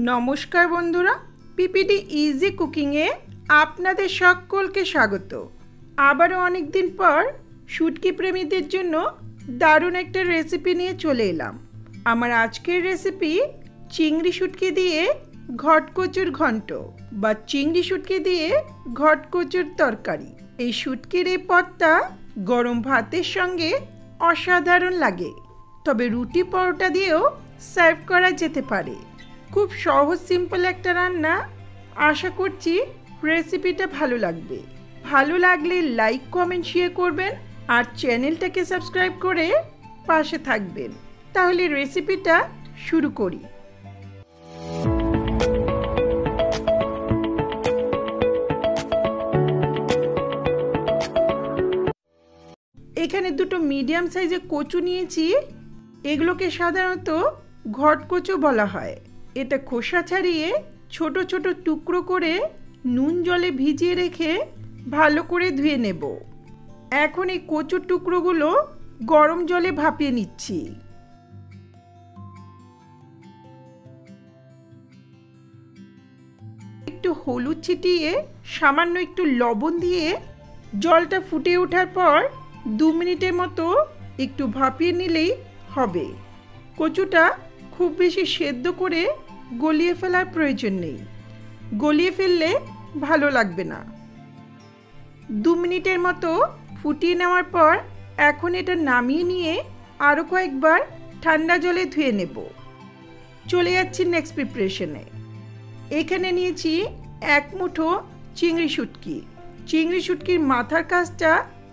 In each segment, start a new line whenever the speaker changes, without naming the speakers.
নমস্কার বন্ধুরা, PPD easy কুকিংয়ে আপনাদের সকলকে স্বাগত। আবারও অনেক দিন পর শুটকি প্রেমীদের জন্য দারুণ একটা রেসিপি নিয়ে চলে এলাম। আমার আজকের রেসিপি চিংড়ি শুটকি দিয়ে ঘটকচুর ঘন্ট বা চিংড়ি শুটকি দিয়ে ঘটকচুর তরকারি। এই শুটকির এই পদটা গরম ভাতের সঙ্গে অসাধারণ লাগে, তবে রুটি পরোটা দিয়েও সার্ভ করা যেতে পারে। খুব সহজ সিম্পল একটা রান্না। আশা করছি রেসিপিটা ভালো লাগবে। ভালো লাগলে লাইক কমেন্ট শেয়ার করবেন আর চ্যানেলটাকে সাবস্ক্রাইব করে পাশে থাকবেন। তাহলে রেসিপিটা শুরু করি। এখানে দুটো মিডিয়াম সাইজের কচু নিয়েছি। এগুলোকে সাধারণত ঘটকচু বলা হয়। এটা খোসা ছাড়িয়ে ছোট ছোট টুকরো করে নুন জলে ভিজিয়ে রেখে ভালো করে ধুয়ে নেব। এখন এই কচুর টুকরোগুলো গরম জলে ভাপিয়ে নিচ্ছি। একটু হলুদ ছিটিয়ে সামান্য একটু লবণ দিয়ে জলটা ফুটে ওঠার পর 2 মিনিটের মতো একটু ভাপিয়ে নিলেই হবে। কচুটা খুব বেশি সেদ্ধ করে গলিয়ে ফেলার প্রয়োজন নেই, গলিয়ে ফেললে ভালো লাগবে না। 2 মিনিটের মতো ফুটিয়ে নেওয়ার পর এখন এটা নামিয়ে নিয়ে আরও কয়েকবার ঠান্ডা জলে ধুয়ে নেব। চলে যাচ্ছি নেক্সট প্রিপারেশনে। এখানে নিয়েছি 1 মুঠো চিংড়ি শুটকি। চিংড়ি শুটকির মাথার কাছটা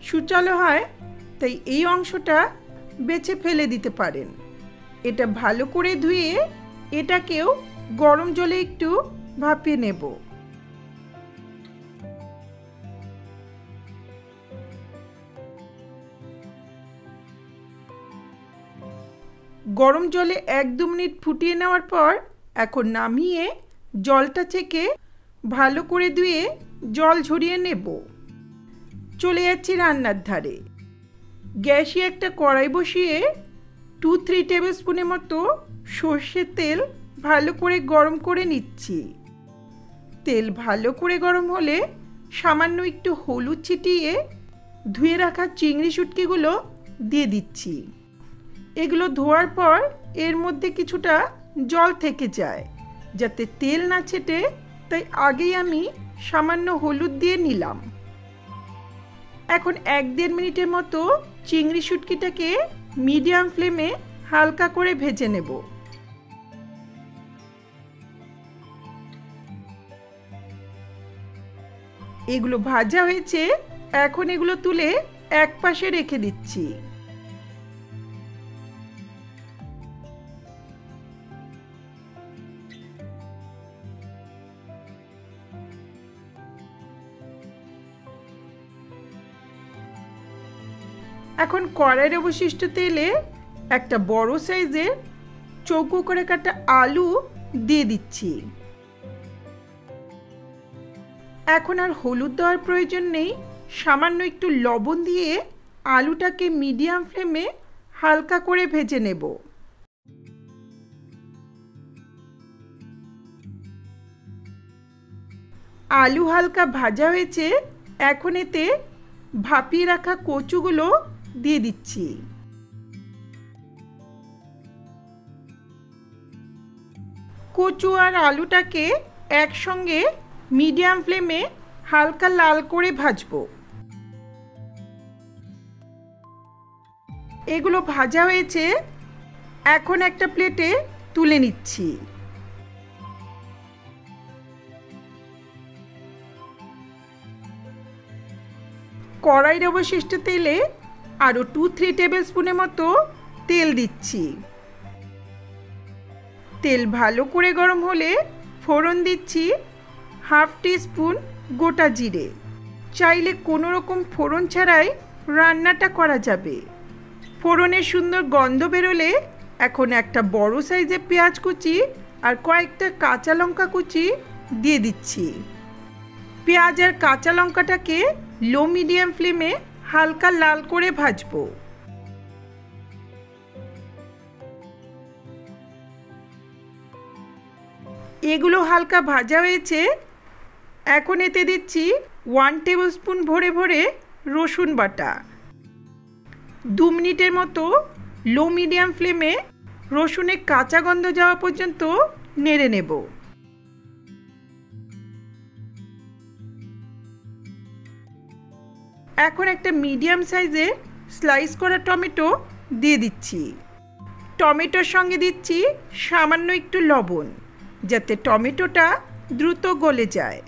সূচালো হয়, তাই এই অংশটা বেছে ফেলে দিতে পারেন। এটা ভালো করে ধুয়ে এটাকেও গরম জলে একটু ভাপিয়ে নেব। গরম জলে 1-2 মিনিট ফুটিয়ে নেওয়ার পর এখন নামিয়ে জলটা ছেঁকে ভালো করে ধুয়ে জল ঝরিয়ে নেব। চলে যাচ্ছি রান্নার ধারে। গ্যাসে একটা কড়াই বসিয়ে 2-3 টেবিল স্পুনের মতো সর্ষের তেল ভালো করে গরম করে নিচ্ছি। তেল ভালো করে গরম হলে সামান্য একটু হলুদ ছিটিয়ে ধুয়ে রাখা চিংড়ি শুটকিগুলো দিয়ে দিচ্ছি। এগুলো ধোয়ার পর এর মধ্যে কিছুটা জল থেকে যায়, যাতে তেল না ছেটে, তাই আগেই আমি সামান্য হলুদ দিয়ে নিলাম। এখন 1-1.5 মিনিটের মতো চিংড়ি শুটকিটাকে মিডিয়াম ফ্লেমে হালকা করে ভেজে নেব। এগুলো ভাজা হয়েছে, এখন এগুলো তুলে এক পাশে রেখে দিচ্ছি। এখন কড়াইয়ের অবশিষ্ট তেলে একটা বড় সাইজের চৌকো করে কাটা আলু দিয়ে দিচ্ছি। এখন আর হলুদ দেওয়ার প্রয়োজন নেই, সামান্য একটু লবণ দিয়ে আলুটাকে মিডিয়াম ফ্লেমে হালকা করে ভেজে নেব। আলু হালকা ভাজা হয়েছে, এখন এতে ভাপিয়ে রাখা কচুগুলো দিয়ে দিচ্ছি। কচু আর আলুটাকে একসঙ্গে মিডিয়াম ফ্লেমে হালকা লাল করে ভাজবো। এগুলো ভাজা হয়েছে, এখন একটা প্লেটে তুলে নিচ্ছি। কড়াইয়ের অবশিষ্ট তেলে আরও 2-3 টেবিল স্পুনের মতো তেল দিচ্ছি। তেল ভালো করে গরম হলে ফোড়ন দিচ্ছি 1/2 টিস্পুন গোটা জিরে। চাইলে কোনো রকম ফোড়ন ছাড়াই রান্নাটা করা যাবে। ফোড়নের সুন্দর গন্ধ বেরোলে এখন একটা বড় সাইজের পেঁয়াজ কুচি আর কয়েকটা কাঁচা লঙ্কা কুচি দিয়ে দিচ্ছি। পেঁয়াজ আর কাঁচা লঙ্কাটাকে লো মিডিয়াম ফ্লেমে হালকা লাল করে ভাজবো। এগুলো হালকা ভাজা হয়েছে। এখন এতে দিচ্ছি 1 টেবিল স্পুন ভরে ভরে রসুন বাটা। 2 মিনিটের মতো লো মিডিয়াম ফ্লেমে রসুনের কাঁচা গন্ধ যাওয়া পর্যন্ত নেড়ে নেব। এখন একটা মিডিয়াম সাইজের স্লাইস করা টমেটো দিয়ে দিচ্ছি। টমেটোর সঙ্গে দিচ্ছি সামান্য একটু লবণ, যাতে টমেটোটা দ্রুত গলে যায়।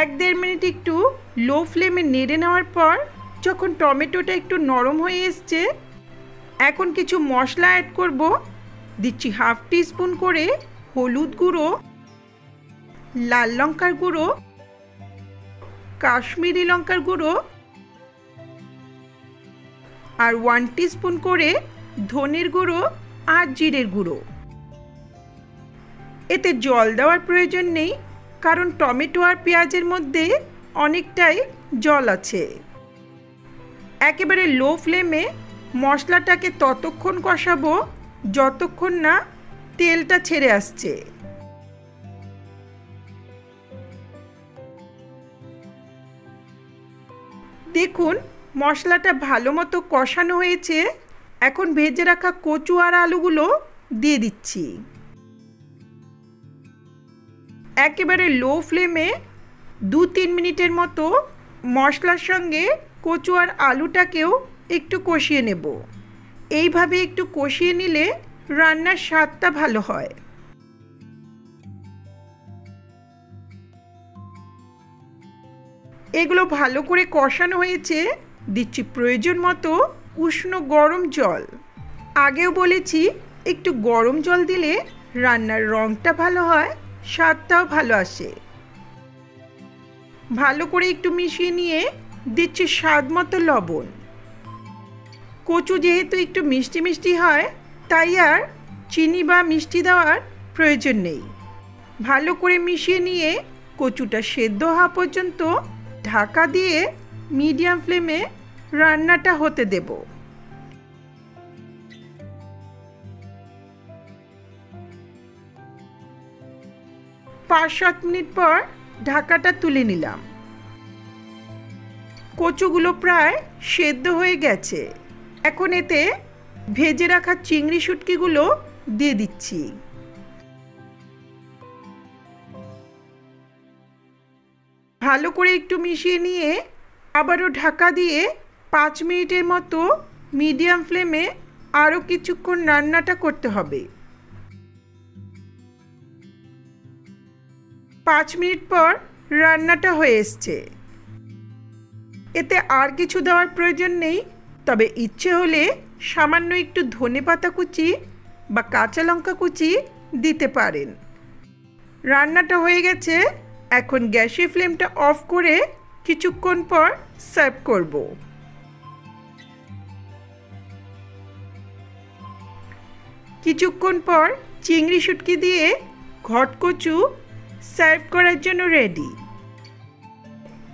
1-1.5 মিনিট একটু লো ফ্লেমে নেড়ে নেওয়ার পর যখন টমেটোটা একটু নরম হয়ে এসছে, এখন কিছু মশলা অ্যাড করব। দিচ্ছি 1/2 টিস্পুন করে হলুদ গুঁড়ো, লাল লঙ্কার গুঁড়ো, কাশ্মীরি লঙ্কার গুঁড়ো আর 1 টিস্পুন করে ধনের গুঁড়ো আর জিরের গুঁড়ো। এতে জল দেওয়ার প্রয়োজন নেই, কারণ টমেটো আর পেঁয়াজের মধ্যে অনেকটাই জল আছে। একেবারে লো ফ্লেমে মশলাটাকে ততক্ষণ কষাবো যতক্ষণ না তেলটা ছেড়ে আসছে। দেখুন মশলাটা ভালো মতো কষানো হয়েছে। এখন ভেজে রাখা কচু আর আলুগুলো দিয়ে দিচ্ছি। একেবারে লো ফ্লেমে 2-3 মিনিটের মতো মশলার সঙ্গে কচু আর আলুটাকেও একটু কষিয়ে নেব। এইভাবে একটু কষিয়ে নিলে রান্নার স্বাদটা ভালো হয়। এগুলো ভালো করে কষানো হয়েছে। দিচ্ছি প্রয়োজন মতো উষ্ণ গরম জল। আগেও বলেছি একটু গরম জল দিলে রান্নার রঙটা ভালো হয়, স্বাদটাও ভালো আসে। ভালো করে একটু মিশিয়ে নিয়ে দিচ্ছি স্বাদ মতো লবণ। কচু যেহেতু একটু মিষ্টি মিষ্টি হয়, তাই আর চিনি বা মিষ্টি দেওয়ার প্রয়োজন নেই। ভালো করে মিশিয়ে নিয়ে কচুটা সেদ্ধ হওয়া পর্যন্ত ঢাকা দিয়ে মিডিয়াম ফ্লেমে রান্নাটা হতে দেব। 5-7 মিনিট পর ঢাকাটা তুলে নিলাম। কচুগুলো প্রায় সেদ্ধ হয়ে গেছে। এখন এতে ভেজে রাখা চিংড়ি শুটকিগুলো দিয়ে দিচ্ছি। ভালো করে একটু মিশিয়ে নিয়ে আবারও ঢাকা দিয়ে 5 মিনিটের মতো মিডিয়াম ফ্লেমে আরও কিছুক্ষণ রান্নাটা করতে হবে। 5 মিনিট পর রান্নাটা হয়ে এসছে। এতে আর কিছু দেওয়ার প্রয়োজন নেই, তবে ইচ্ছে হলে সামান্য একটু ধনেপাতা কুচি বা কাঁচা লঙ্কা কুচি দিতে পারেন। রান্নাটা হয়ে গেছে। এখন গ্যাসের ফ্লেমটা অফ করে কিছুক্ষণ পর সার্ভ করব। কিছুক্ষণ পর চিংড়ি শুটকি দিয়ে ঘটকচু সার্ভ করার জন্য রেডি।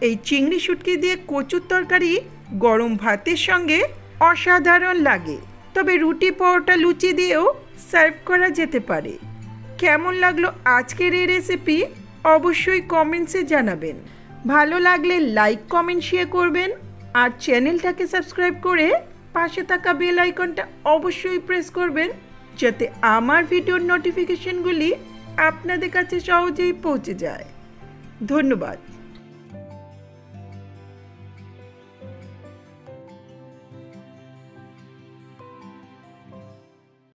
এই চিংড়ি শুটকি দিয়ে কচুর তরকারি গরম ভাতের সঙ্গে অসাধারণ লাগে, তবে রুটি পরোটা লুচি দিয়েও সার্ভ করা যেতে পারে। কেমন লাগলো আজকের এই রেসিপি অবশ্যই কমেন্টসে জানাবেন। ভালো লাগলে লাইক কমেন্ট শেয়ার করবেন আর চ্যানেলটাকে সাবস্ক্রাইব করে পাশে থাকা বেল আইকনটা অবশ্যই প্রেস করবেন, যাতে আমার ভিডিওর নোটিফিকেশনগুলি আপনাদের কাছে সহজেই পৌঁছে যায়। ধন্যবাদ।